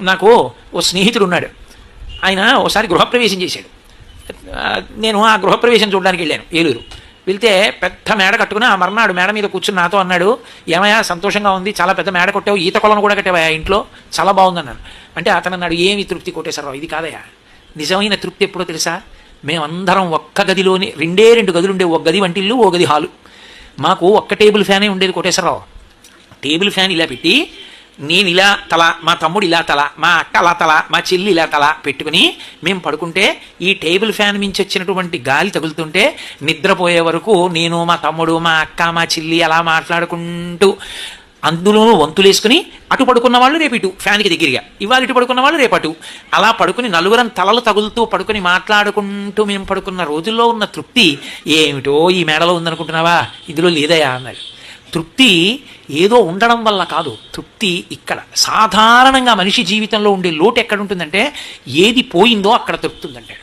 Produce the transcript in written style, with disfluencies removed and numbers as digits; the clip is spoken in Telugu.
నాకు ఓ స్నేహితుడు ఉన్నాడు. ఆయన ఓసారి గృహప్రవేశం చేశాడు. నేను ఆ గృహప్రవేశం చూడడానికి వెళ్ళాను ఏలూరు. వెళ్తే పెద్ద మేడ కట్టుకుని ఆ మర్నాడు మేడ మీద కూర్చుని నాతో అన్నాడు, ఏమయ్యా సంతోషంగా ఉంది, చాలా పెద్ద మేడ కొట్టావు, ఈత కొలను కూడా కట్టావా ఇంట్లో, చాలా బాగుందన్నాను. అంటే అతను అన్నాడు, ఏమి తృప్తి కోటేశ్వరరావు, ఇది కాదయ్యా, నిజమైన తృప్తి ఎప్పుడో తెలుసా, మేమందరం ఒక్క గదిలోని రెండు గదులు ఉండేవి, ఒక గది వంటిల్లు, ఓ గది హాలు. మాకు ఒక్క టేబుల్ ఫ్యానే ఉండేది కోటేశ్వరరావు. టేబుల్ ఫ్యాన్ ఇలా పెట్టి నేను ఇలా తల, మా తమ్ముడు ఇలా తల, మా అక్క అలా తల, మా చెల్లి ఇలా తల పెట్టుకుని మేము పడుకుంటే ఈ టేబుల్ ఫ్యాన్ నుంచి వచ్చినటువంటి గాలి తగులుతుంటే నిద్రపోయే వరకు నేను, మా తమ్ముడు, మా అక్క, మా చెల్లి అలా మాట్లాడుకుంటూ అందులోనూ వంతులేసుకుని అటు పడుకున్న వాళ్ళు రేపు ఇటు ఫ్యాన్కి దగ్గరగా, ఇవాళ ఇటు పడుకున్న వాళ్ళు రేపటు, అలా పడుకుని నలుగురం తలలు తగులుతూ పడుకుని మాట్లాడుకుంటూ మేము పడుకున్న రోజుల్లో ఉన్న తృప్తి ఏమిటో ఈ మేడలో ఉందనుకుంటున్నావా, ఇందులో లేదయా అన్నాడు. తృప్తి ఏదో ఉండడం వల్ల కాదు, తృప్తి ఇక్కడ సాధారణంగా మనిషి జీవితంలో ఉండే లోటు ఎక్కడుంటుందంటే ఏది పోయిందో అక్కడ తృప్తి ఉందంటాడు.